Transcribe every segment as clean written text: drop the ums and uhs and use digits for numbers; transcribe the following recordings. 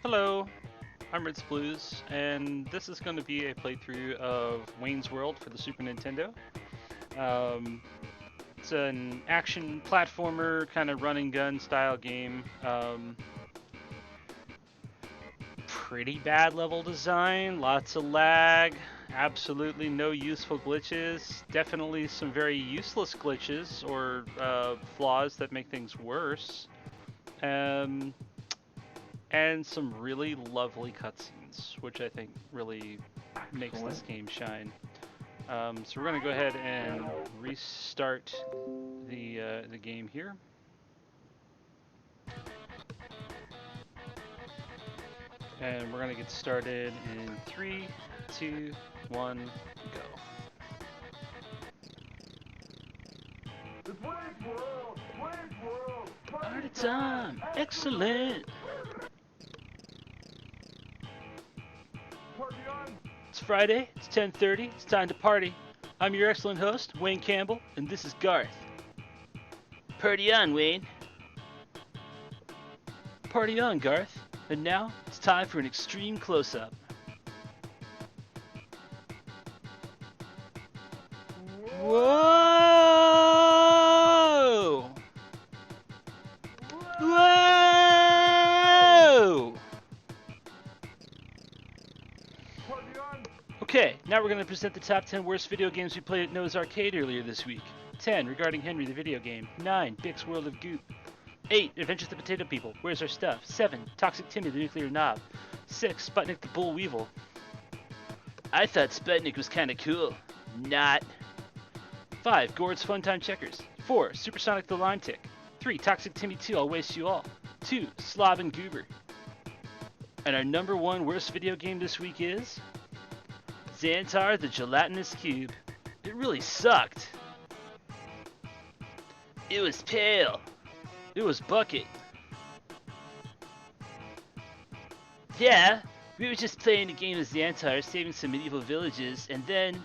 Hello, I'm Ritz Blues, and this is going to be a playthrough of Wayne's World for the Super Nintendo. Um, it's an action platformer, kind of run and gun style game. Pretty bad level design, lots of lag, absolutely no useful glitches, definitely some very useless glitches or flaws that make things worse. Um, and some really lovely cutscenes, which I think really makes this game shine. So we're going to go ahead and restart the game here. And we're going to get started in 3, 2, 1, go. Party time! Excellent! It's Friday, it's 10:30, it's time to party. I'm your excellent host, Wayne Campbell, and this is Garth. Party on, Wayne. Party on, Garth. And now, it's time for an extreme close-up. Whoa! Whoa! Okay, now we're going to present the top 10 worst video games we played at Noah's Arcade earlier this week. 10, Regarding Henry the video game. 9, Bix World of Goop. 8, Adventures of the Potato People. Where's Our Stuff? 7, Toxic Timmy the Nuclear Knob. 6, Sputnik the Bull Weevil. I thought Sputnik was kinda cool. Not. 5, Gord's Fun Time Checkers. 4, Supersonic the Lime Tick. 3, Toxic Timmy 2, I'll Waste You All. 2, Slob and Goober. And our number 1 worst video game this week is Xantar the Gelatinous Cube. It really sucked. It was pale. It was bucket. Yeah, we were just playing a game of Xantar, saving some medieval villages, and then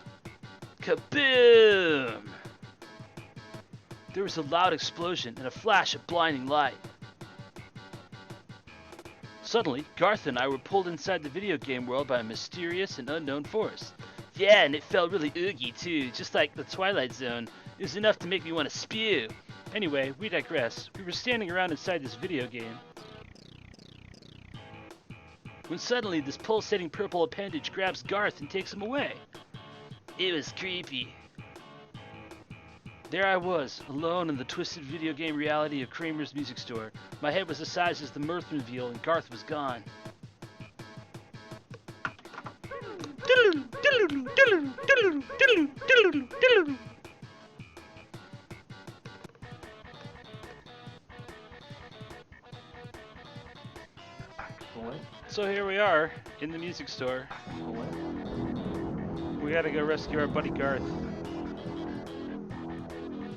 kaboom! There was a loud explosion and a flash of blinding light. Suddenly, Garth and I were pulled inside the video game world by a mysterious and unknown force. Yeah, and it felt really oogie too, just like the Twilight Zone. It was enough to make me want to spew. Anyway, we digress. We were standing around inside this video game when suddenly this pulsating purple appendage grabs Garth and takes him away. It was creepy. There I was, alone in the twisted video game reality of Kramer's music store. My head was the size as the mirth reveal, and Garth was gone. So here we are, in the music store. We gotta go rescue our buddy Garth.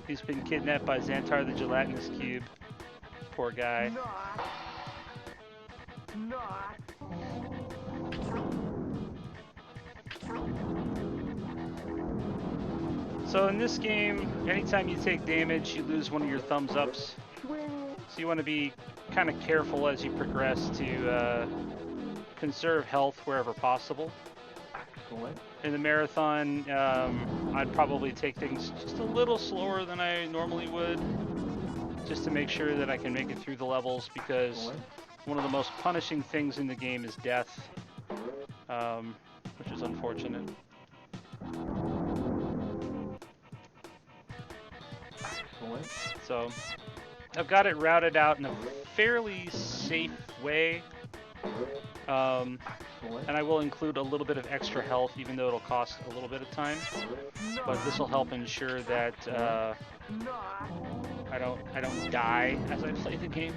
He's been kidnapped by Xantar the Gelatinous Cube. Poor guy. So in this game, anytime you take damage, you lose one of your thumbs ups. So you want to be kind of careful as you progress to conserve health wherever possible. In the marathon, I'd probably take things just a little slower than I normally would, just to make sure that I can make it through the levels, because one of the most punishing things in the game is death, which is unfortunate. So I've got it routed out in a fairly safe way. And I will include a little bit of extra health, even though it'll cost a little bit of time. But this will help ensure that I don't die as I play the game,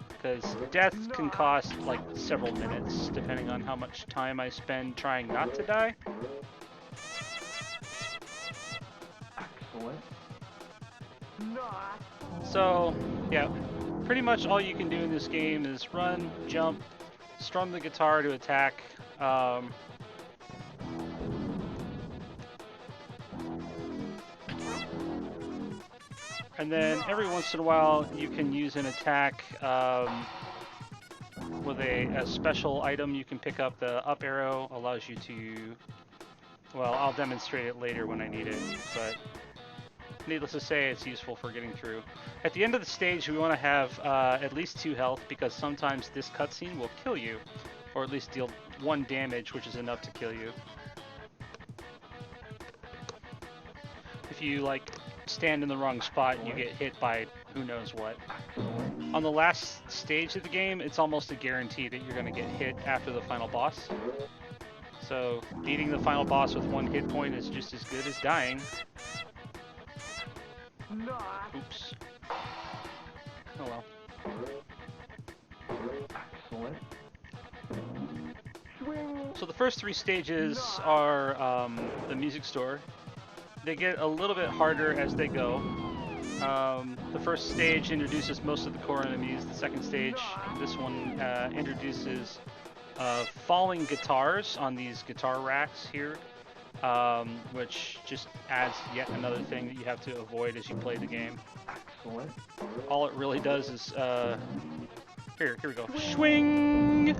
because death can cost like several minutes, depending on how much time I spend trying not to die. So yeah, pretty much all you can do in this game is run, jump, strum the guitar to attack. And then every once in a while you can use an attack with a special item you can pick up. The up arrow allows you to, well, I'll demonstrate it later when I need it, but needless to say, it's useful for getting through. At the end of the stage, we want to have at least 2 health, because sometimes this cutscene will kill you, or at least deal 1 damage, which is enough to kill you. If you, like, stand in the wrong spot, you get hit by who knows what. On the last stage of the game, it's almost a guarantee that you're going to get hit after the final boss. So, beating the final boss with 1 hit point is just as good as dying. Oops. Oh well. So the first 3 stages are the music store. They get a little bit harder as they go. The first stage introduces most of the core enemies. The second stage, this one, introduces falling guitars on these guitar racks here, which just adds yet another thing that you have to avoid as you play the game. All it really does is, here we go, swing!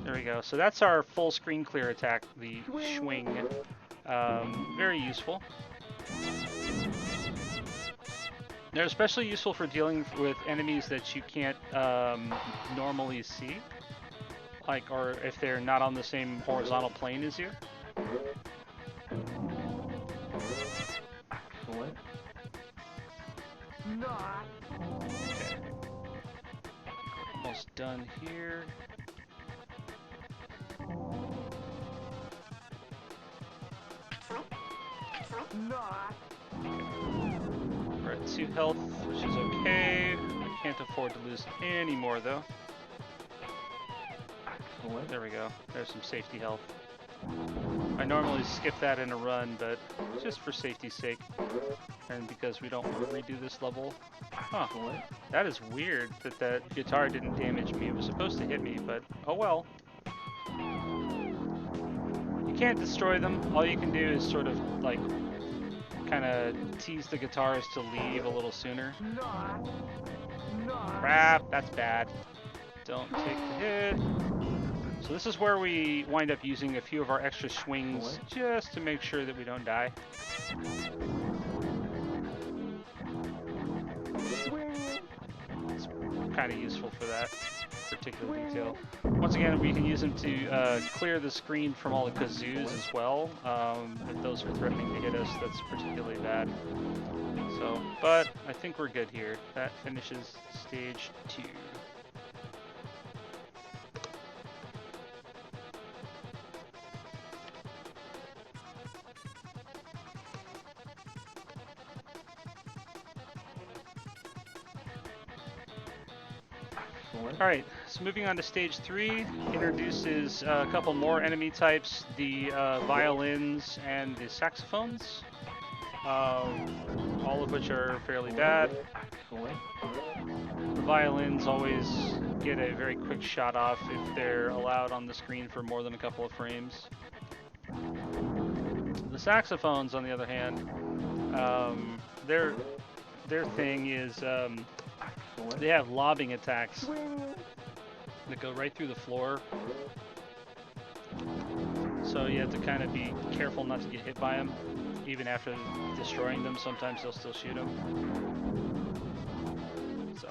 There we go. So that's our full screen clear attack, the swing. Very useful. They're especially useful for dealing with enemies that you can't normally see, like, or if they're not on the same horizontal plane as you. Okay. Almost done here. We're at 2 health, which is okay. I can't afford to lose any more, though. There we go. There's some safety health. I normally skip that in a run, but just for safety's sake. And because we don't want to redo this level. Huh. That is weird that that guitar didn't damage me. It was supposed to hit me, but oh well. You can't destroy them. All you can do is sort of, like, kind of tease the guitars to leave a little sooner. Crap, that's bad. Don't take the hit. So this is where we wind up using a few of our extra swings just to make sure that we don't die. It's kind of useful for that particular detail. Once again, we can use them to clear the screen from all the kazoos as well. If those are threatening to hit us, that's particularly bad. So, but I think we're good here. That finishes stage 2. Alright, so moving on to stage 3, introduces a couple more enemy types, the violins and the saxophones, all of which are fairly bad. The violins always get a very quick shot off if they're allowed on the screen for more than a couple of frames. The saxophones, on the other hand, their thing is they have lobbing attacks that go right through the floor. So you have to kind of be careful not to get hit by them. Even after destroying them, sometimes they'll still shoot them. So.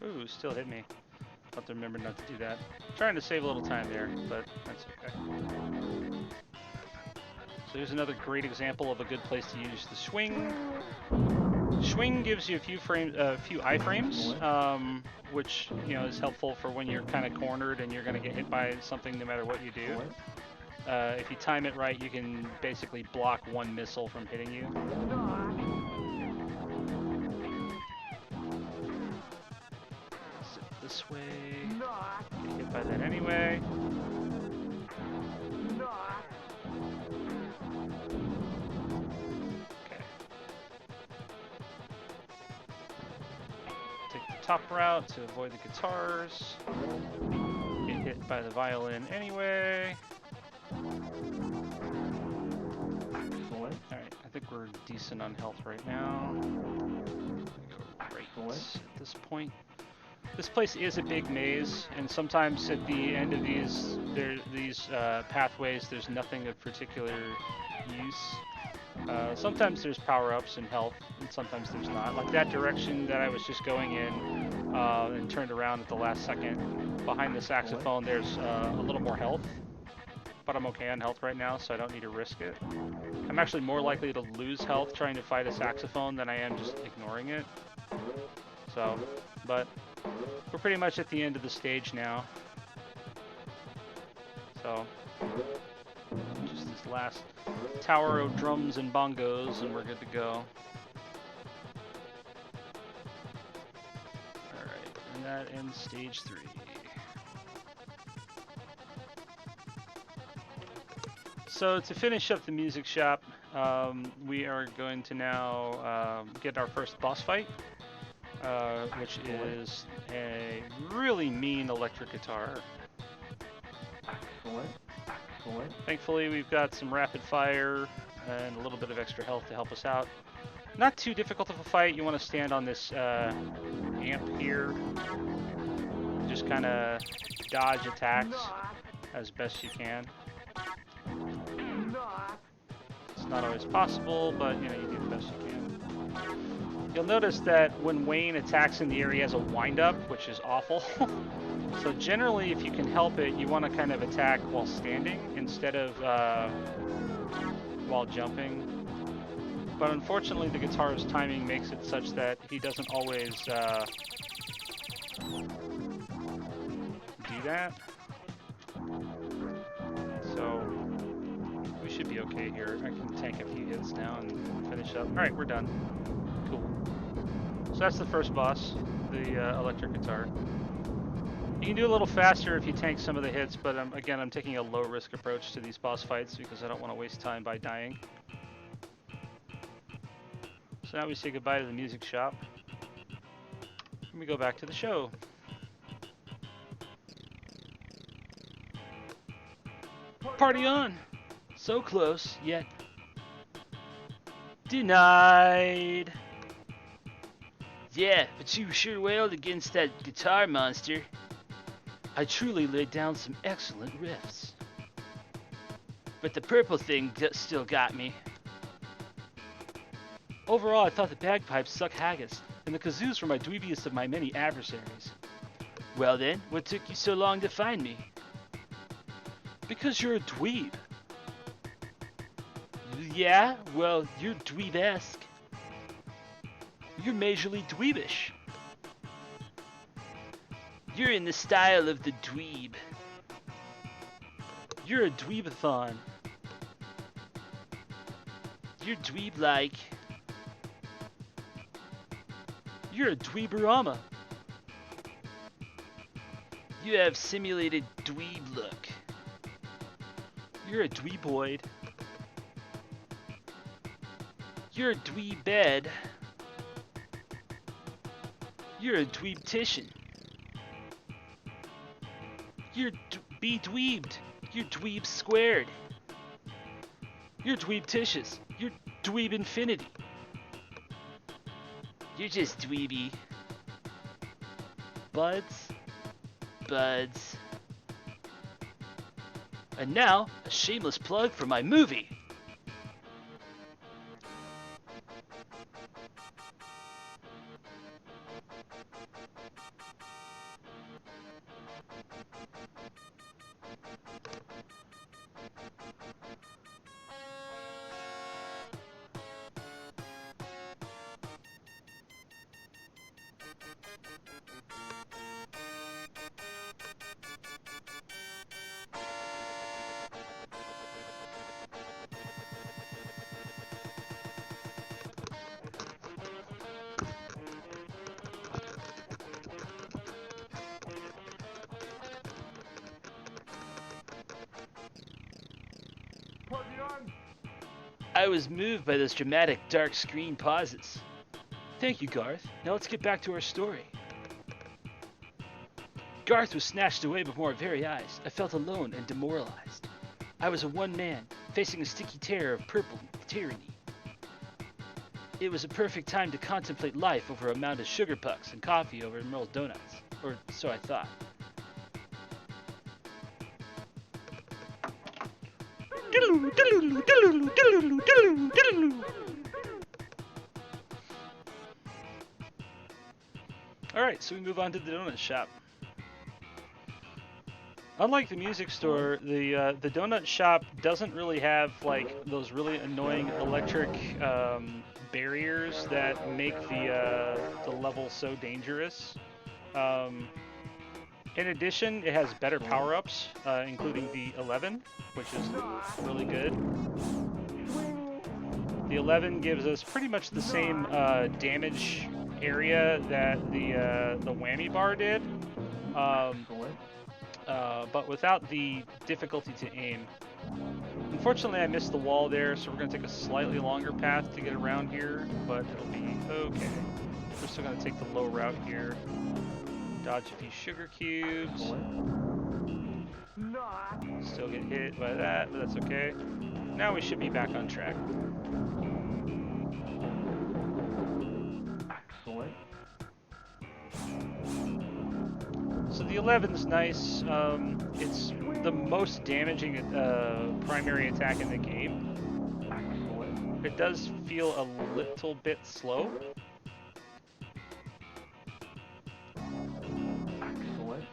Ooh, still hit me. I'll have to remember not to do that. I'm trying to save a little time there, but that's okay. So here's another great example of a good place to use the swing. Swing gives you a few iframes, which, you know, is helpful for when you're kind of cornered and you're going to get hit by something no matter what you do. If you time it right, you can basically block 1 missile from hitting you. This way. Get hit by that anyway. Okay. Take the top route to avoid the guitars. Get hit by the violin anyway. we're decent on health right now. Go right at this point. This place is a big maze, and sometimes at the end of these pathways, there's nothing of particular use. Sometimes there's power-ups and health, and sometimes there's not. Like that direction that I was just going in and turned around at the last second. Behind the saxophone, there's a little more health, but I'm okay on health right now, so I don't need to risk it. I'm actually more likely to lose health trying to fight a saxophone than I am just ignoring it. So, but we're pretty much at the end of the stage now. So, just this last tower of drums and bongos, and we're good to go. Alright, and that ends stage 3. So to finish up the music shop, we are going to now get our first boss fight, which is a really mean electric guitar. Thankfully, we've got some rapid fire and a little bit of extra health to help us out. Not too difficult of a fight. You want to stand on this amp here, just kind of dodge attacks as best you can. It's not always possible, but you know, you do the best you can. You'll notice that when Wayne attacks in the area, he has a wind-up, which is awful. So generally, if you can help it, you want to kind of attack while standing instead of while jumping. But unfortunately, the guitar's timing makes it such that he doesn't always do that. So we should be okay here. I can tank a few hits now and finish up. Alright, we're done. Cool. So that's the first boss, the electric guitar. You can do a little faster if you tank some of the hits, but again, I'm taking a low-risk approach to these boss fights because I don't want to waste time by dying. So now we say goodbye to the music shop. And we go back to the show. Party on! So close, yet denied. Yeah, but you sure wailed against that guitar monster. I truly laid down some excellent riffs. But the purple thing still got me. Overall, I thought the bagpipes suck haggis, and the kazoos were my dweebiest of my many adversaries. Well then, what took you so long to find me? Because you're a dweeb. Yeah? Well, you're dweeb-esque. You're majorly dweebish. You're in the style of the dweeb. You're a dweebathon. You're dweeb-like. You're a dweeberama. You have simulated dweeb look. You're a dweeboid. You're a dweeb-bed. You're a dweebtician. You're be dweebed. You're dweeb squared. You're dweebticious. You're dweeb infinity. You're just dweeby. Buds. Buds. And now, a shameless plug for my movie. I was moved by those dramatic dark screen pauses. Thank you, Garth. Now let's get back to our story. Garth was snatched away before our very eyes. I felt alone and demoralized. I was a one man, facing a sticky terror of purple tyranny. It was a perfect time to contemplate life over a mound of sugar pucks and coffee over Merle's donuts. Or so I thought. Alright, so we move on to the donut shop. Unlike the music store, the donut shop doesn't really have like those really annoying electric barriers that make the level so dangerous. In addition, it has better power-ups, including the 11, which is really good. The 11 gives us pretty much the same damage area that the whammy bar did, but without the difficulty to aim. Unfortunately, I missed the wall there, so we're going to take a slightly longer path to get around here, but it'll be okay. We're still going to take the low route here. Dodge a few sugar cubes. Still get hit by that, but that's okay. Now we should be back on track. Excellent. So the 11's nice. It's the most damaging primary attack in the game. Excellent. It does feel a little bit slow. Excellent.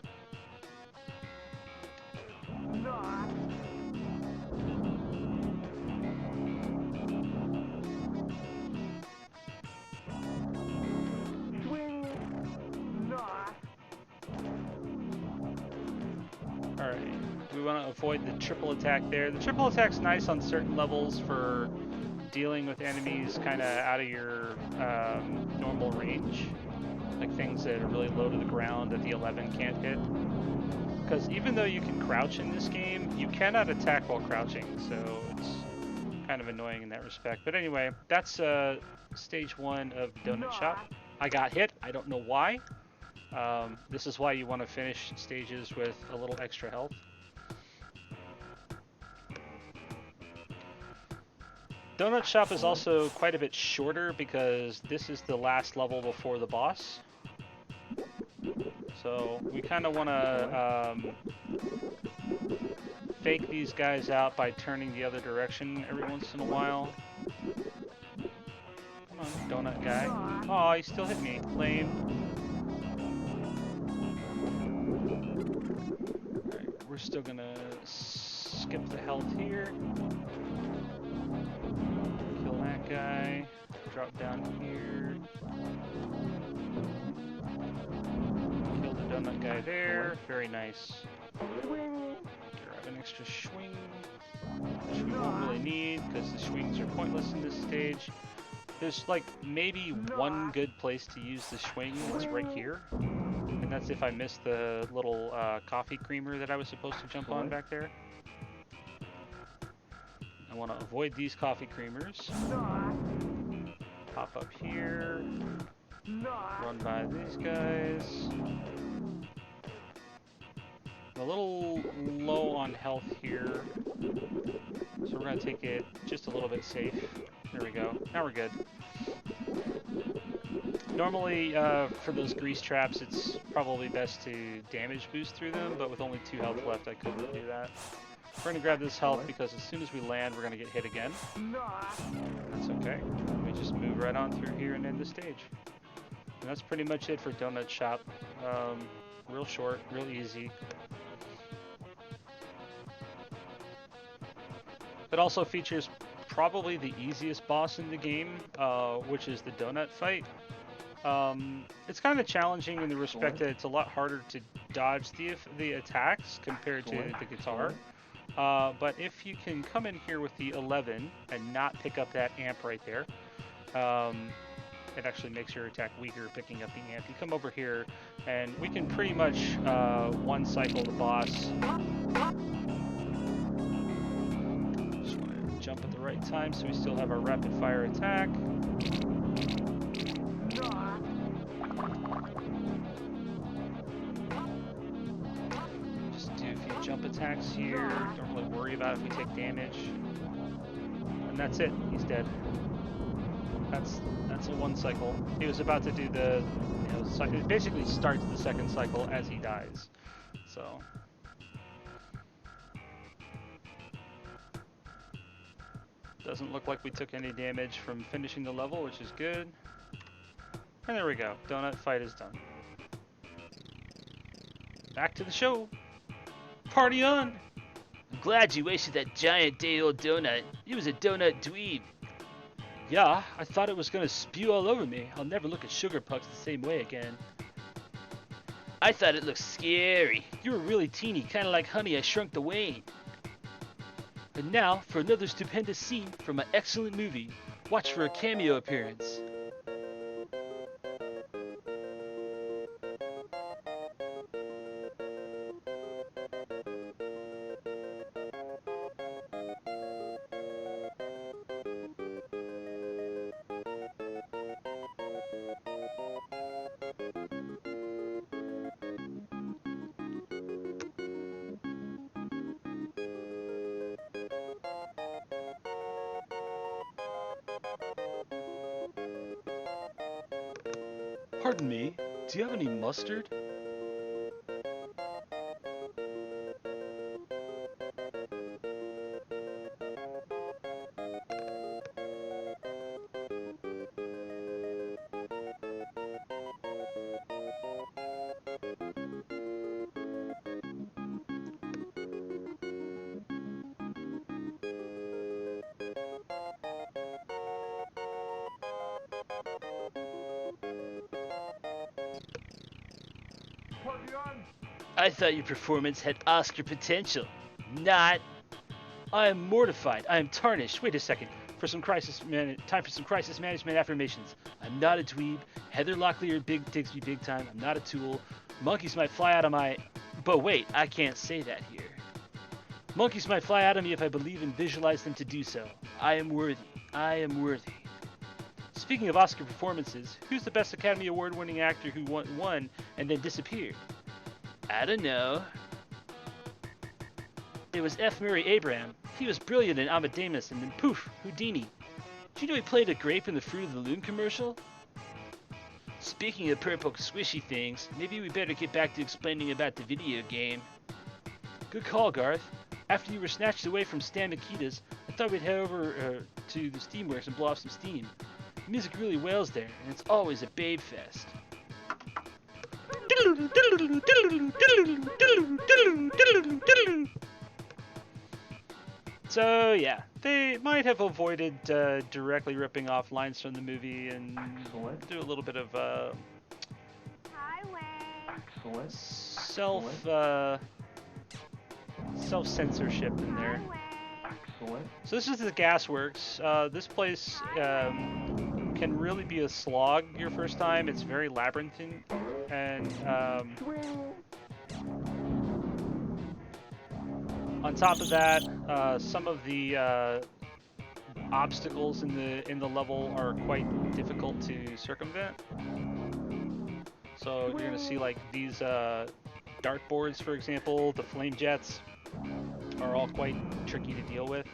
Alright, we want to avoid the triple attack there. The triple attack's nice on certain levels for dealing with enemies kind of out of your normal range. Like things that are really low to the ground that the 11 can't hit. Because even though you can crouch in this game, you cannot attack while crouching, so it's kind of annoying in that respect. But anyway, that's stage 1 of the donut shop. I got hit, I don't know why. This is why you want to finish stages with a little extra health. Donut Shop is also quite a bit shorter because this is the last level before the boss. So we kind of want to fake these guys out by turning the other direction every once in a while. Come on, donut guy. Oh, he still hit me. Lame. We're still gonna skip the health here. Kill that guy. Drop down here. Kill the donut guy there. Very nice. Grab an extra swing, which we won't really need because the swings are pointless in this stage. There's like maybe one good place to use the swing. It's right here. And that's if I missed the little coffee creamer that I was supposed to jump on back there. I want to avoid these coffee creamers. Pop up here. Run by these guys. I'm a little low on health here. So we're going to take it just a little bit safe. There we go. Now we're good. Normally, for those grease traps, it's probably best to damage boost through them, but with only 2 health left, I couldn't do that. We're going to grab this health because as soon as we land, we're going to get hit again. That's okay. We just move right on through here and end the stage. And that's pretty much it for Donut Shop. Real short, real easy. It also features probably the easiest boss in the game, which is the donut fight. It's kind of challenging in the respect that it's a lot harder to dodge the attacks compared to the guitar. But if you can come in here with the 11 and not pick up that amp right there, it actually makes your attack weaker picking up the amp. You come over here and we can pretty much one cycle the boss. Just want to jump at the right time so we still have our rapid fire attack. Just do a few jump attacks here. Don't really worry about if we take damage. And that's it. He's dead. That's a one cycle. He was about to do the, it basically starts the second cycle as he dies. So. Doesn't look like we took any damage from finishing the level, which is good. And there we go. Donut fight is done. Back to the show. Party on! I'm glad you wasted that giant day-old donut. It was a donut dweeb. Yeah, I thought it was gonna spew all over me. I'll never look at sugar pucks the same way again. I thought it looked scary. You were really teeny, kinda like Honey, I Shrunk the Wayne. And now, for another stupendous scene from my excellent movie. Watch for a cameo appearance. Pardon me, do you have any mustard? I thought your performance had Oscar potential. Not. I am mortified. I am tarnished. Wait a second. Time for some crisis management affirmations. I'm not a dweeb. Heather Locklear digs me big time. I'm not a tool. Monkeys might fly out of my... But wait, I can't say that here. Monkeys might fly out of me if I believe and visualize them to do so. I am worthy. I am worthy. Speaking of Oscar performances, who's the best Academy Award-winning actor who won and then disappeared? I don't know. It was F. Murray Abraham. He was brilliant in Amadeus and then poof, Houdini. Did you know he played a grape in the Fruit of the Loom commercial? Speaking of purple squishy things, maybe we better get back to explaining about the video game. Good call, Garth. After you were snatched away from Stan Mikita's, I thought we'd head over to the Steamworks and blow off some steam. The music really wails there, and it's always a babe fest. So yeah, they might have avoided directly ripping off lines from the movie and do a little bit of self-censorship in there. So this is the Gasworks. This place can really be a slog your first time. It's very labyrinthine, and on top of that, some of the obstacles in the level are quite difficult to circumvent. So you're gonna see like these dartboards, for example, the flame jets are all quite tricky to deal with.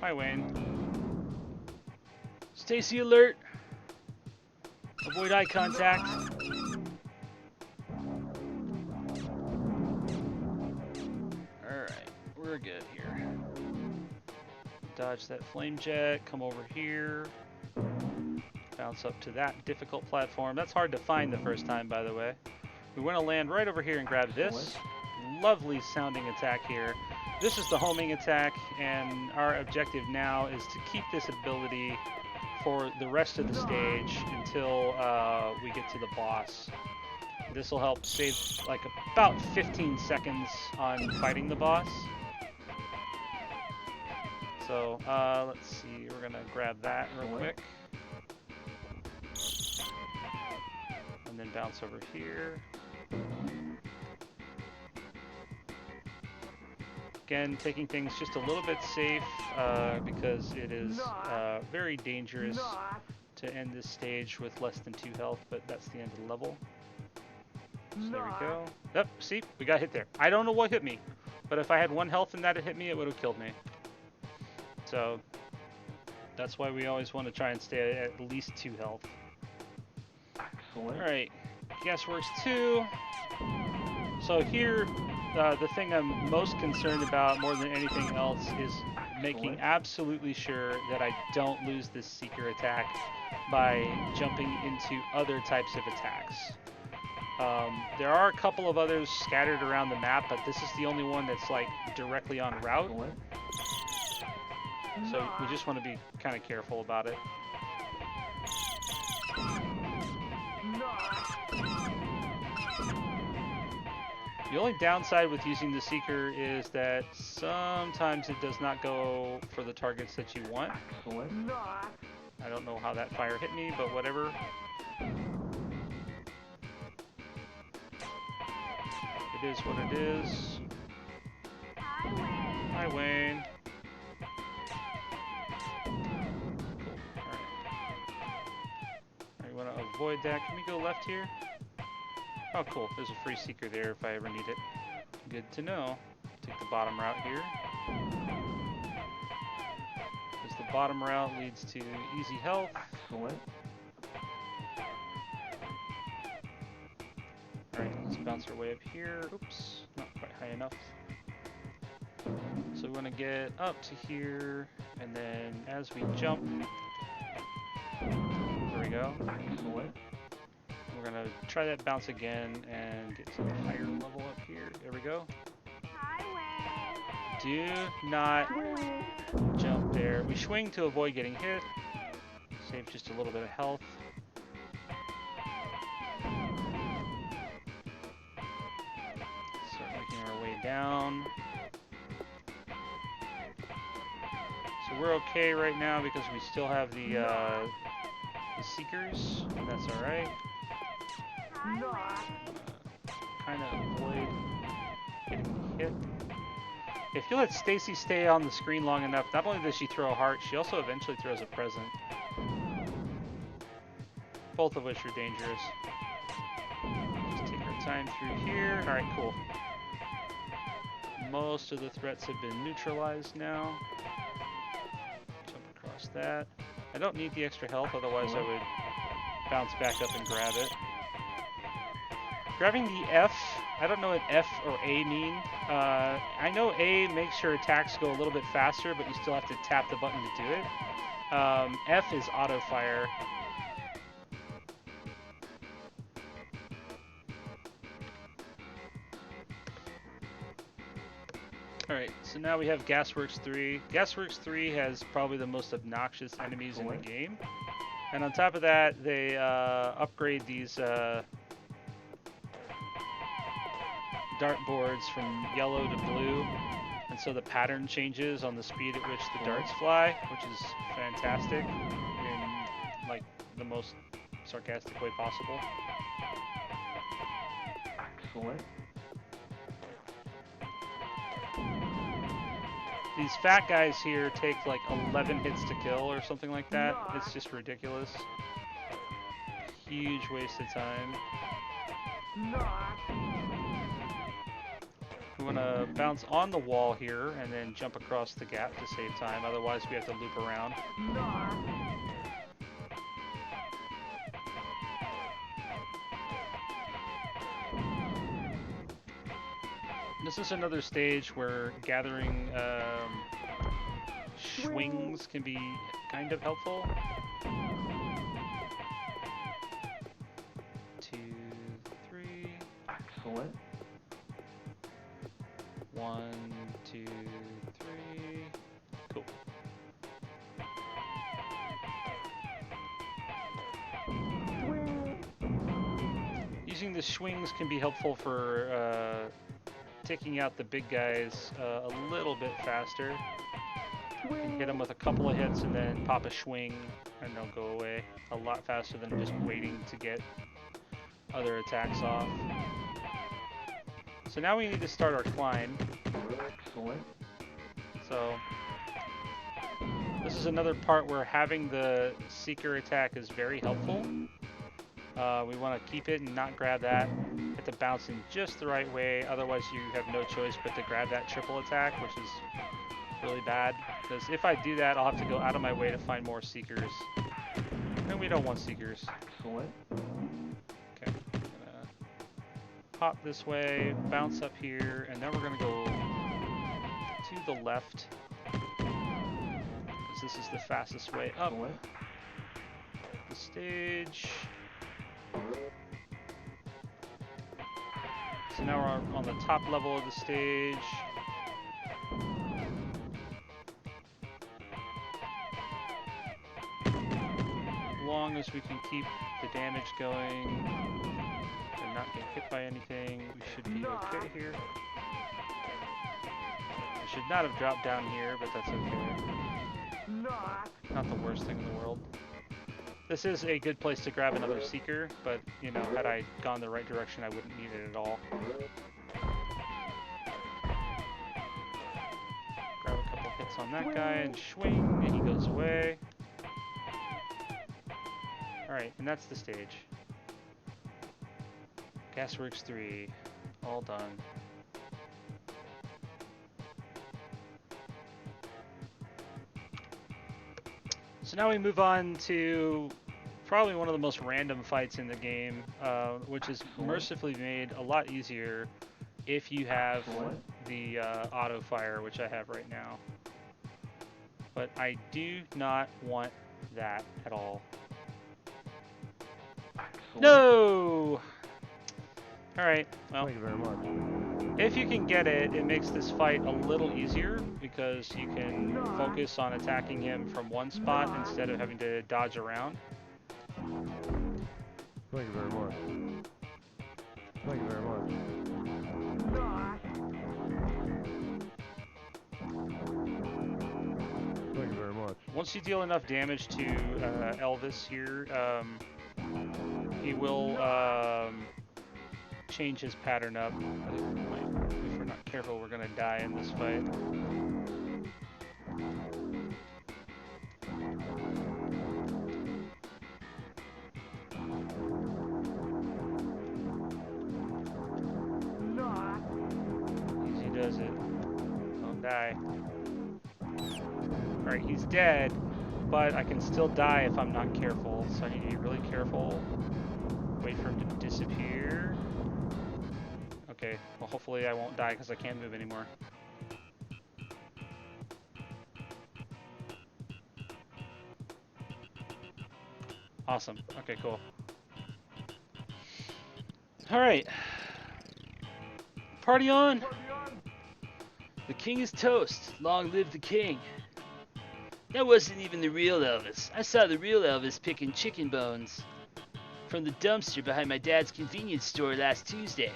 Hi, Wayne. Stacy alert. Avoid eye contact. Alright, we're good here. Dodge that flame jet, come over here. Bounce up to that difficult platform. That's hard to find the first time, by the way. We want to land right over here and grab this. Lovely sounding attack here. This is the homing attack, and our objective now is to keep this ability for the rest of the stage until we get to the boss. This will help save like about 15 seconds on fighting the boss. So let's see, we're gonna grab that real quick. And then bounce over here. Again, taking things just a little bit safe because it is very dangerous to end this stage with less than 2 health, but that's the end of the level. So there we go. Yep, see? We got hit there. I don't know what hit me, but if I had 1 health and that had hit me, it would have killed me. So that's why we always want to try and stay at least 2 health. Alright, Gasworks 2. So here, the thing I'm most concerned about more than anything else is making absolutely sure that I don't lose this Seeker attack by jumping into other types of attacks. There are a couple of others scattered around the map, but this is the only one that's like directly on route. So we just want to be kind of careful about it. The only downside with using the Seeker is that sometimes it does not go for the targets that you want. I don't know how that fire hit me, but whatever. It is what it is. Hi, Wayne. Cool. Alright, want to avoid that. Can we go left here? Oh, cool. There's a free Seeker there if I ever need it. Good to know. Take the bottom route here. Because the bottom route leads to easy health. Alright, let's bounce our way up here. Oops, not quite high enough. So we want to get up to here, and then as we jump, there we go. We're going to try that bounce again and get to the higher level up here. There we go. Do not jump there. We swing to avoid getting hit. Save just a little bit of health. Start making our way down. So we're okay right now because we still have the Seekers, and that's alright. Kind of avoid getting hit. If you let Stacy stay on the screen long enough, not only does she throw a heart, she also eventually throws a present. Both of which are dangerous. Just take our time through here. Alright, cool. Most of the threats have been neutralized now. Jump across that. I don't need the extra health, otherwise I would bounce back up and grab it. Grabbing the F, I don't know what F or A mean. I know A makes your attacks go a little bit faster, but you still have to tap the button to do it. F is auto fire. Alright, so now we have Gasworks 3. Gasworks 3 has probably the most obnoxious enemies in the game. And on top of that, they upgrade these dartboards from yellow to blue, and so the pattern changes on the speed at which the darts fly, which is fantastic in like the most sarcastic way possible. Excellent. These fat guys here take like 11 hits to kill or something like that. It's just ridiculous. Huge waste of time. We want to bounce on the wall here and then jump across the gap to save time. Otherwise, we have to loop around. This is another stage where gathering swings can be kind of helpful. 2, 3. Excellent. 1, 2, 3. Cool. Using the swings can be helpful for taking out the big guys a little bit faster. You can hit them with a couple of hits and then pop a swing and they'll go away a lot faster than just waiting to get other attacks off. So now we need to start our climb. Excellent. So this this is another part where having the Seeker attack is very helpful. We want to keep it and not grab that. Have to bounce in just the right way, otherwise you have no choice but to grab that triple attack, which is really bad. Because if I do that, I'll have to go out of my way to find more Seekers. And we don't want Seekers. Excellent. Okay, I'm gonna hop this way, bounce up here, and then we're gonna go to the left. Because this is the fastest way up Excellent. the stage. So now we're on the top level of the stage. As long as we can keep the damage going and not get hit by anything, we should be okay here. I should not have dropped down here, but that's okay. Not the worst thing in the world. This is a good place to grab another Seeker, but, you know, had I gone the right direction, I wouldn't need it at all. Grab a couple hits on that guy and swing, and he goes away. Alright, and that's the stage. Gasworks 3, all done. So now we move on to probably one of the most random fights in the game, which is mercifully made a lot easier if you have the auto fire, which I have right now. But I do not want that at all. No! Alright, well, Thank you very much. if you can get it, it makes this fight a little easier because you can focus on attacking him from one spot instead of having to dodge around. Thank you very much. Thank you very much. Thank you very much. Once you deal enough damage to Elvis here, he will change his pattern up. If we're not careful, we're gonna die in this fight. Easy does it. Don't die. Alright, he's dead, but I can still die if I'm not careful, so I need to be really careful. Wait for him to disappear. Okay, well hopefully I won't die because I can't move anymore. Awesome. Okay, cool. Alright. Party on! The king is toast. Long live the king. That wasn't even the real Elvis. I saw the real Elvis picking chicken bones from the dumpster behind my dad's convenience store last Tuesday.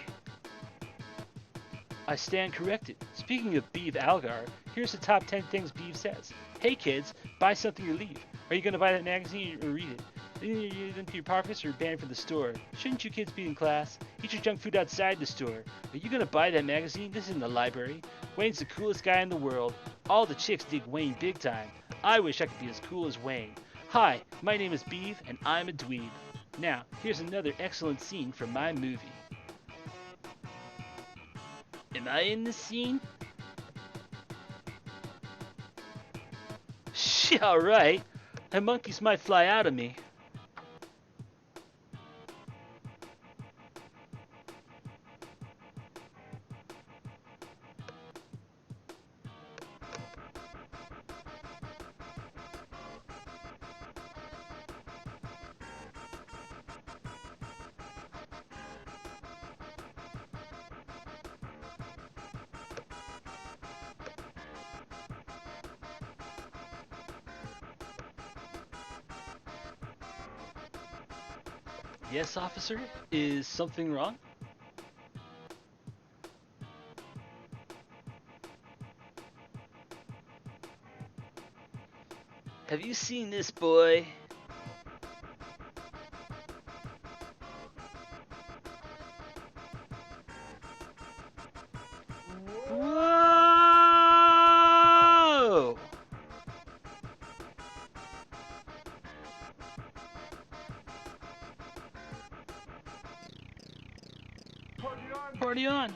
I stand corrected. Speaking of Beeve Algar, here's the top 10 things Beeve says. Hey kids, buy something or leave. Are you going to buy that magazine or read it? Either you use into your pockets or banned from the store. Shouldn't you kids be in class? Eat your junk food outside the store. Are you going to buy that magazine? This isn't the library. Wayne's the coolest guy in the world. All the chicks dig Wayne big time. I wish I could be as cool as Wayne. Hi, my name is Beeve and I'm a dweeb. Now, here's another excellent scene from my movie. Am I in the scene? Shit, alright. And monkeys might fly out of me. Yes, officer? Is something wrong? Have you seen this boy? Whoa! Party on!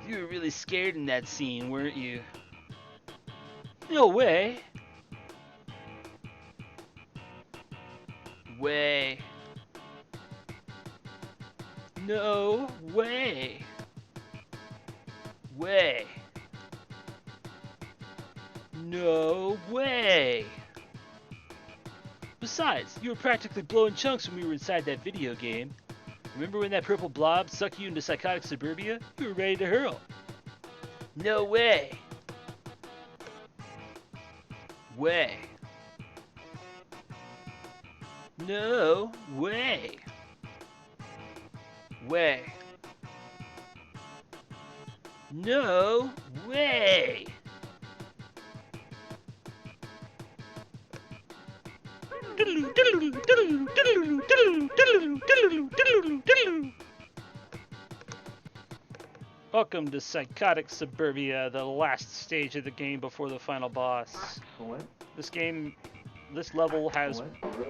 You were really scared in that scene, weren't you? No way! Way. No way. Way. No way. Besides, you were practically blowing chunks when we were inside that video game. Remember when that purple blob sucked you into psychotic suburbia? You were ready to hurl. No way. Way. No way. Way. No way. Welcome to Psychotic Suburbia, the last stage of the game before the final boss. This level has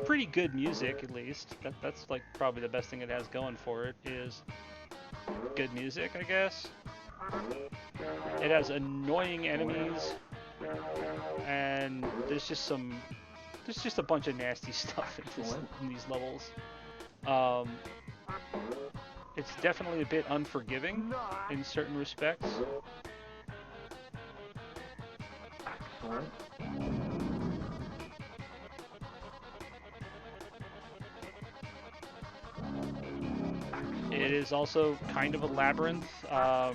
pretty good music, at least. That's like probably the best thing it has going for it, is good music, I guess. It has annoying enemies, and there's just a bunch of nasty stuff in these levels. It's definitely a bit unforgiving in certain respects. It is also kind of a labyrinth. A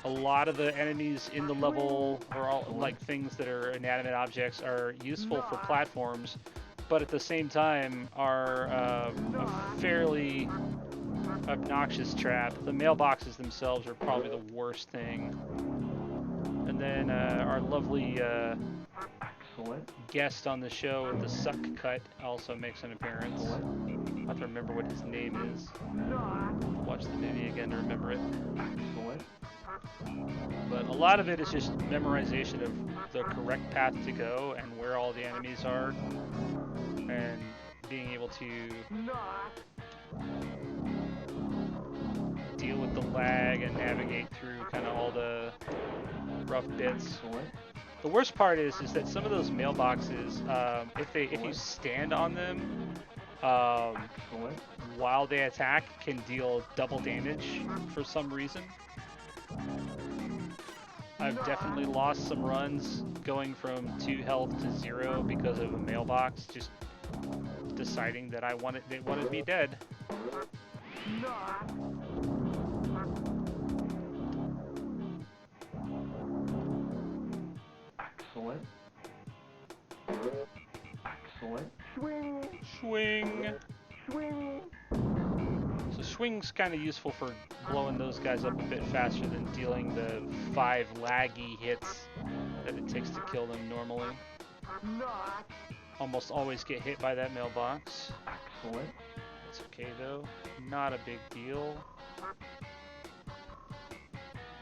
lot of the enemies in the level are all like things that are inanimate objects, are useful for platforms, but at the same time are a fairly obnoxious trap. The mailboxes themselves are probably the worst thing. And then our lovely guest on the show with the suck cut also makes an appearance. I have to remember what his name is. Watch the movie again to remember it. But a lot of it is just memorization of the correct path to go and where all the enemies are, and being able to deal with the lag and navigate through kind of all the rough bits. The worst part is that some of those mailboxes, if you stand on them while they attack, can deal double damage for some reason. I've definitely lost some runs going from 2 health to 0 because of a mailbox just deciding that they wanted me dead. Excellent. Excellent. Swing. Swing. Swing. So swing's kind of useful for blowing those guys up a bit faster than dealing the 5 laggy hits that it takes to kill them normally. Almost always get hit by that mailbox. Excellent. It's okay though. Not a big deal.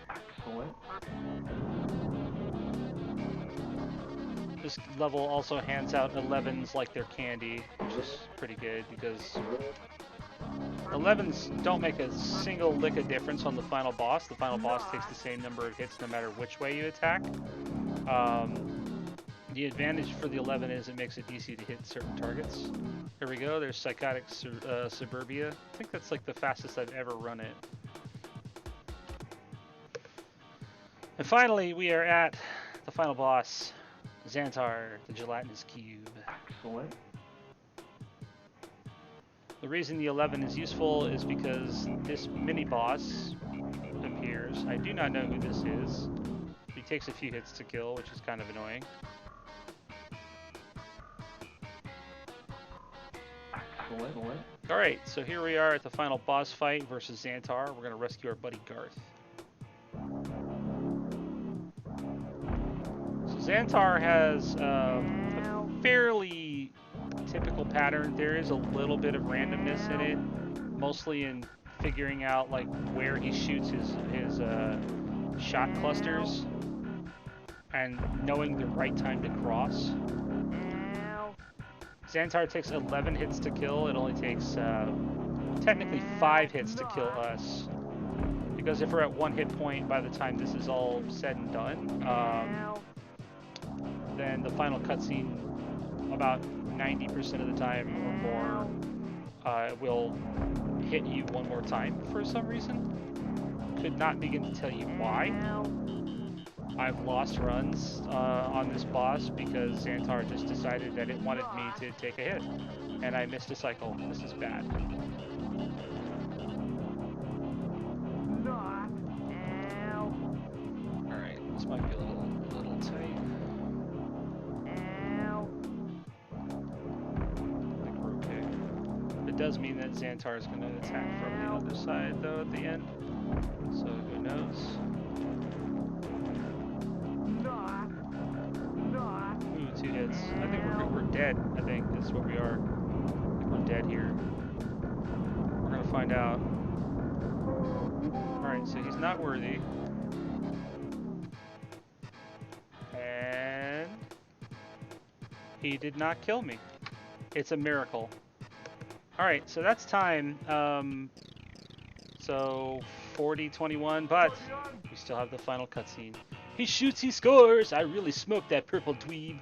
Excellent. This level also hands out 11s like they're candy, which is pretty good because 11s don't make a single lick of difference on the final boss. The final boss takes the same number of hits no matter which way you attack. The advantage for the 11 is it makes it easy to hit certain targets. Here we go, there's Psychotic Suburbia. I think that's like the fastest I've ever run it. And finally, we are at the final boss, Xantar, the gelatinous cube. Excellent. The reason the 11 is useful is because this mini-boss appears. I do not know who this is. He takes a few hits to kill, which is kind of annoying. Excellent. Alright, so here we are at the final boss fight versus Xantar. We're going to rescue our buddy Garth. So Xantar has a fairly typical pattern. There is a little bit of randomness in it, mostly in figuring out like where he shoots his shot clusters and knowing the right time to cross. Xantar takes 11 hits to kill. It only takes technically 5 hits to kill us. Because if we're at 1 hit point by the time this is all said and done, then the final cutscene, about 90% of the time or more, will hit you one more time for some reason. Could not begin to tell you why. I've lost runs on this boss because Xantar just decided that it wanted me to take a hit, and I missed a cycle. This is bad. Alright, this might be a little tight. I think we're okay. It does mean that Xantar is going to attack from the other side, though, at the end. So who knows? Ooh, 2 hits. I think we're dead. I think that's what we are. I think we're dead here. We're gonna find out. Alright, so he's not worthy. And he did not kill me. It's a miracle. Alright, so that's time. So 40-21, but we still have the final cutscene. He shoots, he scores! I really smoked that purple dweeb.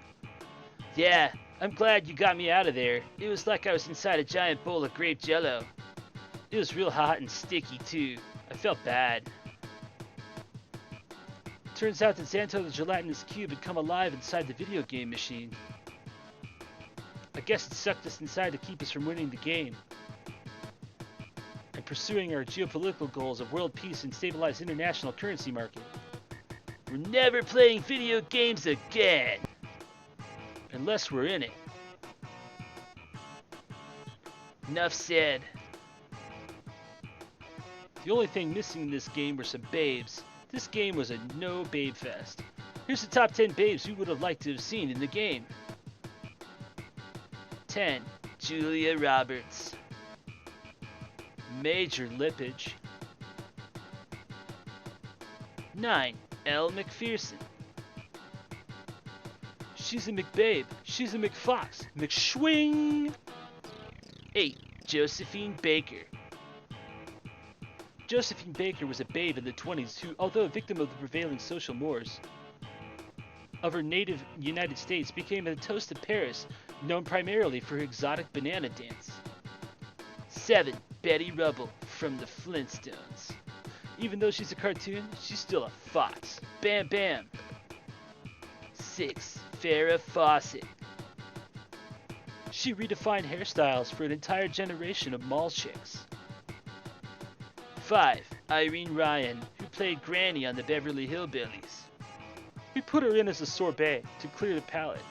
Yeah, I'm glad you got me out of there. It was like I was inside a giant bowl of grape jello. It was real hot and sticky too. I felt bad. Turns out that Xantar the gelatinous cube had come alive inside the video game machine. I guess it sucked us inside to keep us from winning the game and pursuing our geopolitical goals of world peace and stabilized international currency market. We're never playing video games again! Unless we're in it. Enough said. The only thing missing in this game were some babes. This game was a no babe fest. Here's the top 10 babes we would have liked to have seen in the game. 10. Julia Roberts. Major Lippage. 9. Elle McPherson. She's a McBabe. She's a McFox. McSwing. 8. Josephine Baker. Josephine Baker was a babe in the 20s who, although a victim of the prevailing social mores of her native United States, became a toast of Paris, known primarily for her exotic banana dance. 7. Betty Rubble from the Flintstones. Even though she's a cartoon, she's still a fox. Bam bam. 6. Farrah Fawcett. She redefined hairstyles for an entire generation of mall chicks. 5. Irene Ryan, who played Granny on the Beverly Hillbillies. We put her in as a sorbet to clear the palate.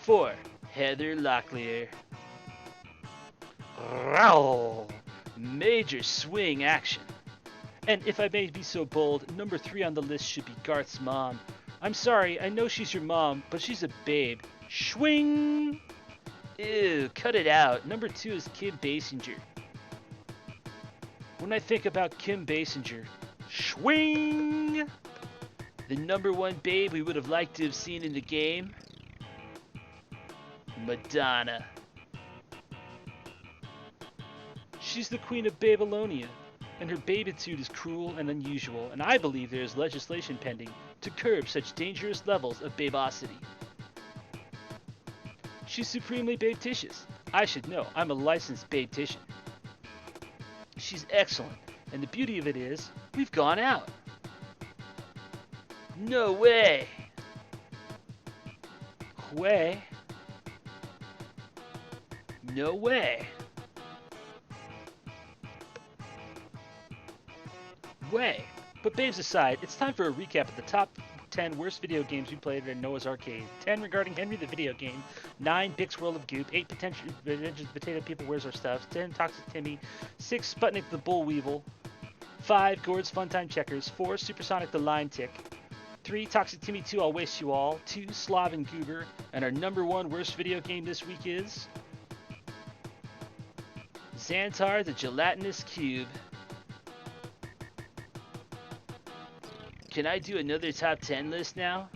4. Heather Locklear. Row! Major swing action. And if I may be so bold, number 3 on the list should be Garth's mom. I'm sorry, I know she's your mom, but she's a babe. Swing! Ew, cut it out. Number 2 is Kim Basinger. When I think about Kim Basinger, swing! The number 1 babe we would have liked to have seen in the game, Madonna. She's the queen of Babylonia, and her babitude is cruel and unusual, and I believe there is legislation pending to curb such dangerous levels of babosity. She's supremely babeticious. I should know, I'm a licensed babetician. She's excellent, and the beauty of it is, we've gone out. No way! Way? No way. Way. But babes aside, it's time for a recap of the top 10 worst video games we played in Noah's Arcade. 10 regarding Henry the video game, 9 Bix World of Goop, 8 Potato People Where's Our Stuff, 10 Toxic Timmy, 6 Sputnik the Bull Weevil, 5 Gord's Funtime Checkers, 4 Supersonic the Line Tick, 3 Toxic Timmy 2 I'll Waste You All, 2 Slav and Goober, and our number 1 worst video game this week is Xantar the Gelatinous Cube. Can I do another top 10 list now?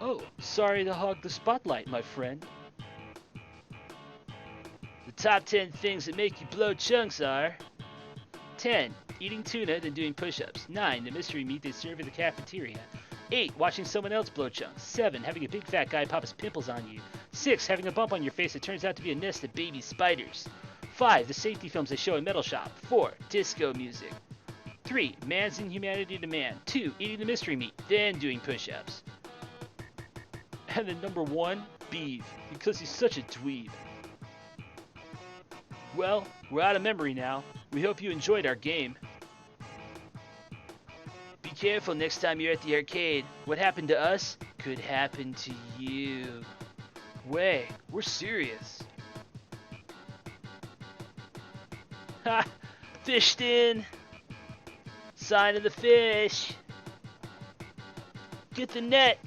Oh, sorry to hog the spotlight, my friend. The top 10 things that make you blow chunks are 10. Eating tuna, then doing push-ups. 9. The mystery meat they serve at the cafeteria. 8. Watching someone else blow chunks. 7. Having a big fat guy pop his pimples on you. 6. Having a bump on your face that turns out to be a nest of baby spiders. 5. The safety films they show in Metal Shop. 4. Disco music. 3. Man's inhumanity to man. 2. Eating the mystery meat, then doing push-ups. And then number 1, beef, because he's such a dweeb. Well, we're out of memory now. We hope you enjoyed our game. Be careful next time you're at the arcade. What happened to us could happen to you. Way, we're serious. Ha! Fished in. Sign of the fish. Get the net.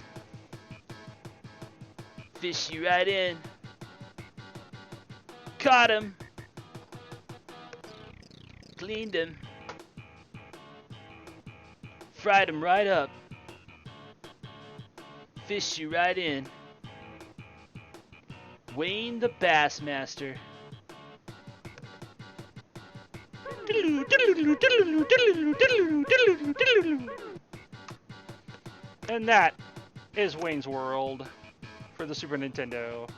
Fish you right in. Caught him. Cleaned him. Fried him right up. Fish you right in. Wayne the Bassmaster. And that is Wayne's World for the Super Nintendo.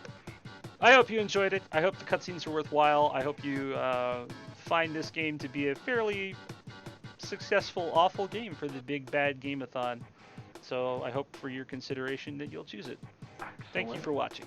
I hope you enjoyed it. I hope the cutscenes were worthwhile. I hope you find this game to be a fairly successful, awful game for the Big Bad Game-a-thon. So I hope for your consideration that you'll choose it. Thank you for watching.